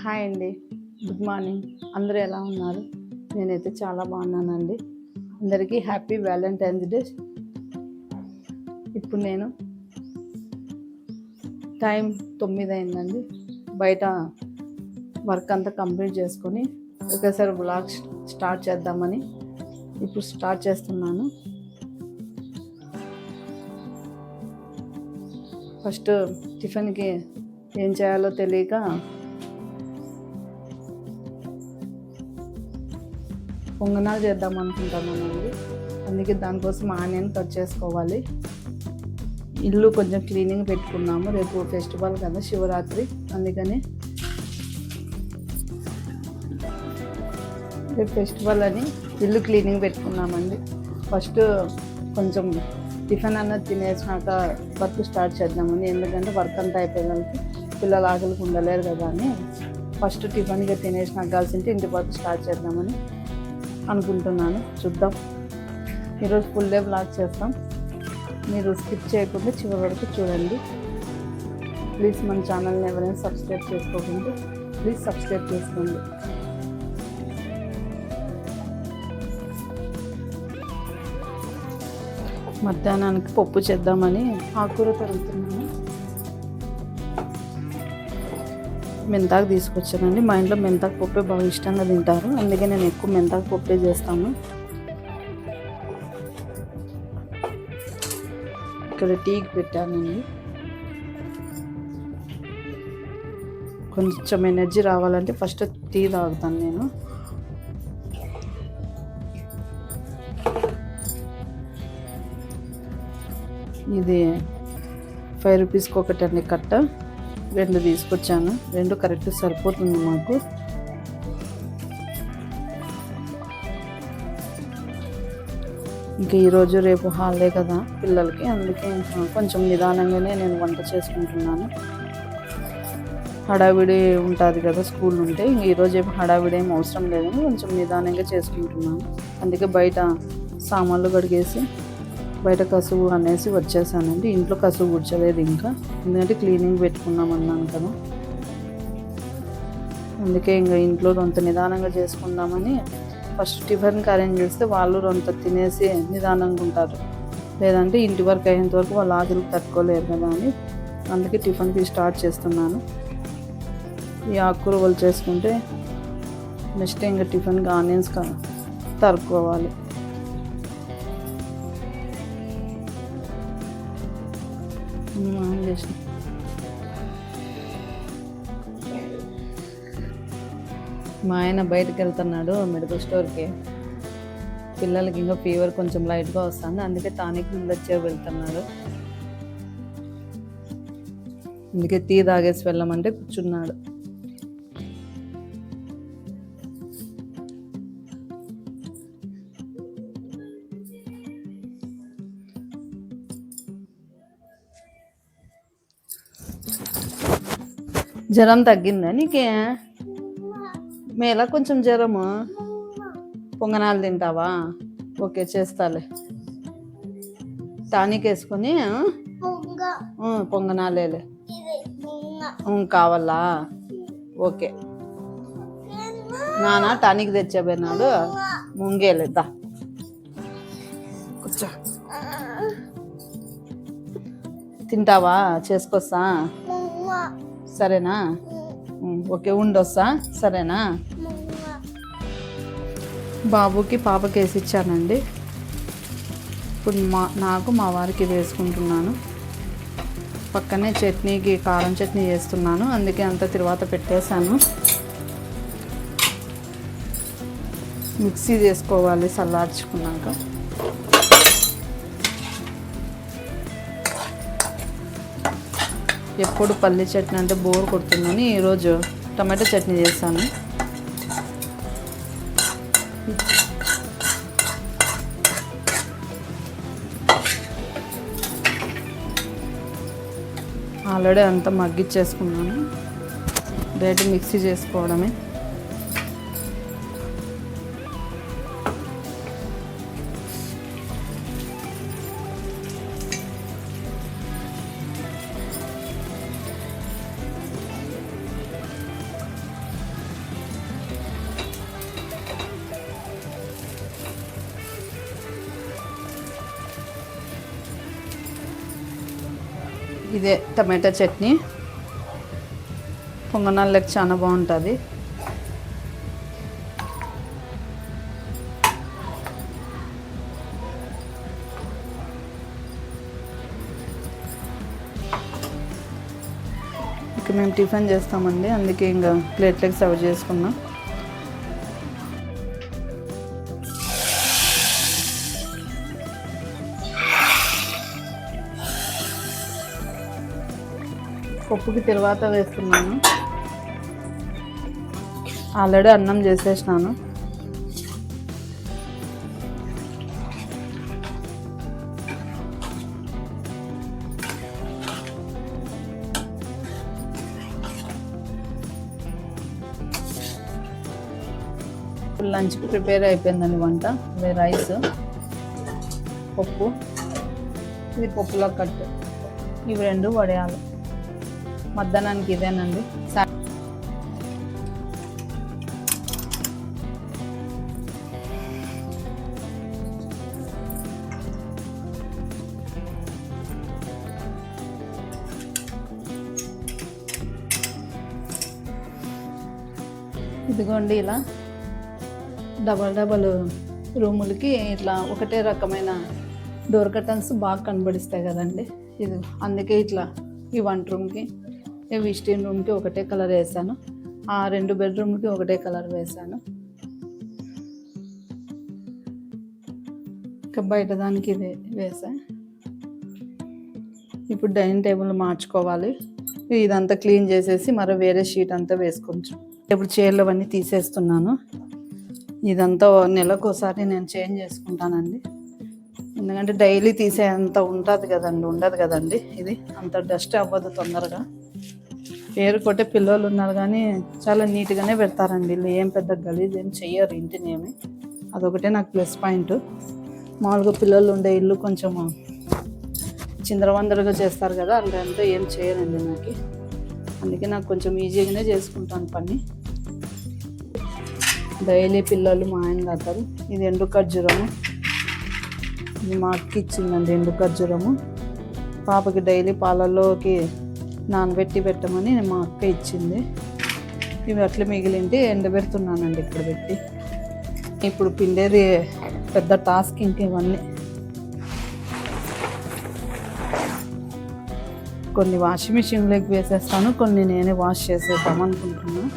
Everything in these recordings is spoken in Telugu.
హాయ్ అండి. Good morning. అందరూ ఎలా ఉన్నారు? నేనైతే చాలా బాగున్నానండి. అందరికీ హ్యాపీ వ్యాలంటైన్స్ డే. ఇప్పుడు నేను టైం 9 అయిందండి. బయట వర్క్ అంతా కంప్లీట్ చేసుకొని ఒకేసారి వ్లాగ్ స్టార్ట్ చేద్దామని ఇప్పుడు స్టార్ట్ చేస్తున్నాను. ఫస్ట్ టిఫిన్కి ఏం చేయాలో తెలియక పొంగనాలు చేద్దాం అనుకుంటున్నానండి. అందుకే దానికోసం ఆనియన్ కట్ చేసుకోవాలి. ఇల్లు కొంచెం క్లీనింగ్ పెట్టుకున్నాము, రేపు ఫెస్టివల్ కదా శివరాత్రి, అందుకని రేపు ఫెస్టివల్ అని ఇల్లు క్లీనింగ్ పెట్టుకున్నామండి. ఫస్ట్ కొంచెం టిఫిన్ అన్నది తినేసినాక వర్క్ స్టార్ట్ చేద్దామని, ఎందుకంటే వర్క్ అంతా అయిపోయేదానికి పిల్లలు ఆకలికి ఉండలేరు కదా అని ఫస్ట్ టిఫిన్గా తినేసినాక కలిసింటే ఇంటి వర్క్ స్టార్ట్ చేద్దామని అనుకుంటున్నాను. చూద్దాం. ఈరోజు ఫుల్ డే వ్లాగ్ చేస్తాం. మీరు స్కిప్ చేయకుండా చివరి వరకు చూడండి. ప్లీజ్ మన ఛానల్ని ఎవరైనా సబ్స్క్రైబ్ చేసుకోకుండా ప్లీజ్ సబ్స్క్రైబ్ చేసుకోండి. మధ్యాహ్నానికి పప్పు చేద్దామని ఆకుకూర తరుగుతున్నాను. మెంతాకు తీసుకొచ్చానండి. మా ఇంట్లో మెంతాకు పప్పే బాగా ఇష్టంగా తింటారు, అందుకే నేను ఎక్కువ మెంతాకు పప్పే చేస్తాను. ఇక్కడ టీకి పెట్టానండి. కొంచెం ఎనర్జీ రావాలంటే ఫస్ట్ టీ తాగుతాను నేను. ఇది 5 రూపీస్కి ఒకటండి కట్ట. 2 తీసుకొచ్చాను. 2 కరెక్ట్ సరిపోతుంది మాకు. ఇంకా ఈరోజు రేపు హాలిడే కదా పిల్లలకి, అందుకే కొంచెం నిదానంగానే నేను వంట చేసుకుంటున్నాను. హడావిడి ఉంటుంది కదా స్కూల్ ఉంటే, ఈరోజు ఏం హడావిడి ఏం అవసరం లేదని కొంచెం నిదానంగా చేసుకుంటున్నాను. అందుకే బయట సామాన్లు కడిగేసి బయట కసువు అనేసి వచ్చేసానండి. ఇంట్లో కసువు కూర్చోలేదు ఇంకా, ఎందుకంటే క్లీనింగ్ పెట్టుకున్నామన్నాను కదా, అందుకే ఇంకా ఇంట్లో రొంత నిదానంగా చేసుకుందామని ఫస్ట్ టిఫిన్కి అరేంజ్ చేస్తే వాళ్ళు రొంత తినేసి నిదానంగా ఉంటారు. లేదంటే ఇంటి వరకు అయ్యేంత వరకు వాళ్ళు ఆకలికి తట్టుకోలేరు కదా అని అందుకే టిఫిన్కి స్టార్ట్ చేస్తున్నాను. ఈ ఆకుకూర వాళ్ళు చేసుకుంటే నెక్స్ట్ ఇంకా టిఫిన్కి ఆనియన్స్ తరుక్కోవాలి. మా ఆయన బయటకు వెళ్తున్నాడు మెడికల్ స్టోర్కి. పిల్లలకి ఇంకా ఫీవర్ కొంచెం లైట్గా వస్తుంది, అందుకే టానిక్ వచ్చే వెళ్తున్నాడు. అందుకే టీ తాగేసి వెళ్ళమంటే కూర్చున్నాడు. జ్వరం తగ్గిందా నీకే? మేలా కొంచెం జ్వరము? పొంగనాలు తింటావా? ఓకే చేస్తాలే. టానిక్ వేసుకొని పొంగనాలేలే. కావాలా? ఓకే. నానా టానిక్ తెచ్చాబోయినాడు, ముంగేలేద్దా కూర్చో. తింటావా? చేసుకొస్తా సరేనా? ఓకే ఉండొస్తా సరేనా? బాబుకి పాపకి వేసి ఇచ్చానండి. ఇప్పుడు నాకు మా వారికి వేసుకుంటున్నాను. పక్కనే చట్నీకి కారం చట్నీ చేస్తున్నాను, అందుకే అంత తర్వాత పెట్టేశాను. మిక్సీ చేసుకోవాలి చల్లార్చుకున్నాక. ఎప్పుడు పల్లి చట్నీ అంటే బోర్ కొడుతుందని ఈరోజు టమాటో చట్నీ చేశాను. ఆల్రెడీ అంతా మగ్గిచ్చేసుకున్నాను, డైరెక్ట్ మిక్సీ చేసుకోవడమే. ఇదే టమాటా చట్నీ పొంగనాళ్ళకి చాలా బాగుంటుంది. ఇక మేము టిఫిన్ చేస్తామండి, అందుకే ఇంకా ప్లేట్లకి సర్వ్ చేసుకున్నాం. పప్పుకి తర్వాత వేస్తున్నాను. ఆల్రెడీ అన్నం చేసేసినాను. లంచ్కి ప్రిపేర్ అయిపోయిందండి వంట. ఇవి రైస్, పప్పు, ఇది పప్పులో కట్టు, ఇవి 2 వడియాలు. మధ్యాహ్నానికి ఇదేనండి. ఇదిగోండి ఇలా డబల్ రూములకి ఇట్లా ఒకటే రకమైన డోర్ కర్టన్స్ బాగా కనబడిస్తాయి కదండి. ఇది అందుకే ఇట్లా ఈ వంట రూమ్కి, ఈ విజిటింగ్ రూమ్కి ఒకటే కలర్ వేసాను. ఆ 2 బెడ్రూమ్కి ఒకటే కలర్ వేసాను. ఇంకా బయట దానికి ఇది వేసా. ఇప్పుడు డైనింగ్ టేబుల్ మార్చుకోవాలి. ఇదంతా క్లీన్ చేసేసి మరో వేరే షీట్ అంతా వేసుకోవచ్చు. ఇప్పుడు చైర్లు అవన్నీ తీసేస్తున్నాను. ఇదంతా నెలకోసారి నేను చేంజ్ చేసుకుంటానండి, ఎందుకంటే డైలీ తీసే అంత ఉండదు కదండి. ఇది అంత డస్ట్ అవ్వదు తొందరగా. పేరు కొట్టే పిల్లలు ఉన్నారు కానీ చాలా నీట్గానే పెడతారండి. వీళ్ళు ఏం పెద్ద గలీజ్ ఏం చెయ్యరు ఇంటినేమి. అదొకటే నాకు ప్లస్ పాయింట్. మామూలుగా పిల్లలు ఉండే ఇల్లు కొంచెం చిందరవందరగా చేస్తారు కదా, అలా ఏం చేయరండి నాకు. అందుకే నాకు కొంచెం ఈజీగానే చేసుకుంటాను పని. డైలీ పిల్లలు మా ఆయన తాతారు. ఇది ఎండు ఖర్జూరము, ఇది మా అక్క ఇచ్చిందండి. ఎండు ఖర్జూరము పాపకి డైలీ పాలల్లోకి నానబెట్టి పెట్టమని మా అక్క ఇచ్చింది. ఇవి అట్లా మిగిలింటి ఎండబెడుతున్నానండి ఇక్కడ పెట్టి. ఇప్పుడు పిండేది పెద్ద టాస్క్. ఇంక ఇవన్నీ కొన్ని వాషింగ్ మిషన్లోకి వేసేస్తాను, కొన్ని నేనే వాష్ చేసేద్దాం అనుకుంటున్నాను.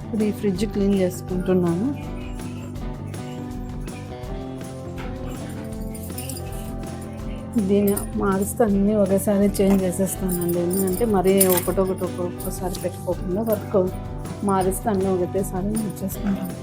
ఇప్పుడు ఈ ఫ్రిడ్జ్ క్లీన్ చేసుకుంటున్నాను. దీన్ని మారుస్తే అన్నీ ఒకేసారి చేంజ్ చేసేస్తానండి. ఎందుకంటే మరీ ఒక్కొక్కసారి పెట్టుకోకుండా వర్క్ మారిస్తే అన్నీ ఒకటేసారి చేసుకుంటాను.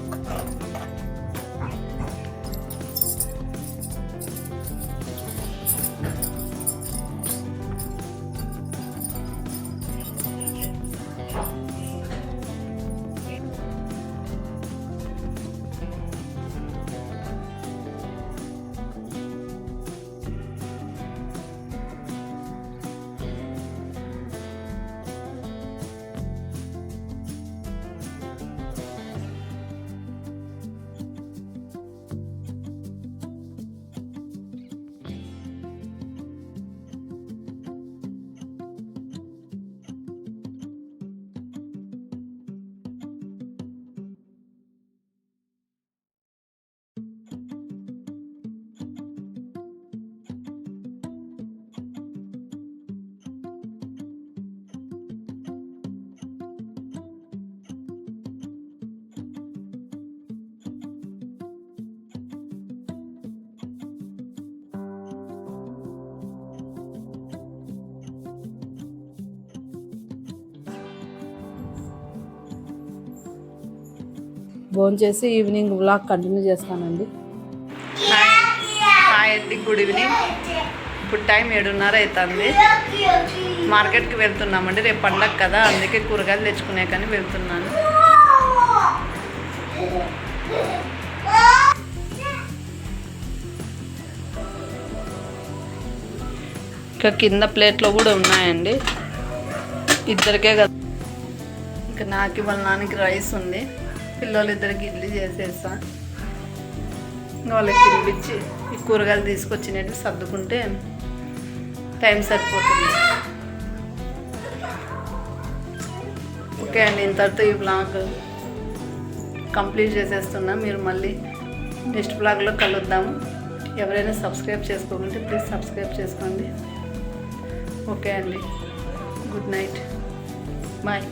భోంచేసి ఈవినింగ్ వ్లాగ్ కంటిన్యూ చేస్తానండి. హాయ్ అండి, గుడ్ ఈవినింగ్. ఇప్పుడు టైం 7:30 అవుతుంది. మార్కెట్కి వెళ్తున్నామండి, రేపు పండగ కదా, అందుకే కూరగాయలు తెచ్చుకునే కానీ వెళ్తున్నాను. ఇంకా కింద ప్లేట్లో కూడా ఉన్నాయండి, ఇద్దరికే కదా. ఇంకా నాకు వాళ్ళ నాన్నకి రైస్ ఉంది, పిల్లలు ఇద్దరికి ఇడ్లీ చేసేసా. ఇంకా వాళ్ళకి తినిపించి ఈ కూరగాయలు తీసుకొచ్చినట్టు సర్దుకుంటే టైం సరిపోతుంది. ఓకే అండి, ఇంతటితో ఈ బ్లాగ్ కంప్లీట్ చేసేస్తున్నా. మీరు మళ్ళీ నెక్స్ట్ బ్లాగ్లో కలుద్దాము. ఎవరైనా సబ్స్క్రైబ్ చేసుకోకుంటే ప్లీజ్ సబ్స్క్రైబ్ చేసుకోండి. ఓకే అండి, గుడ్ నైట్, బాయ్.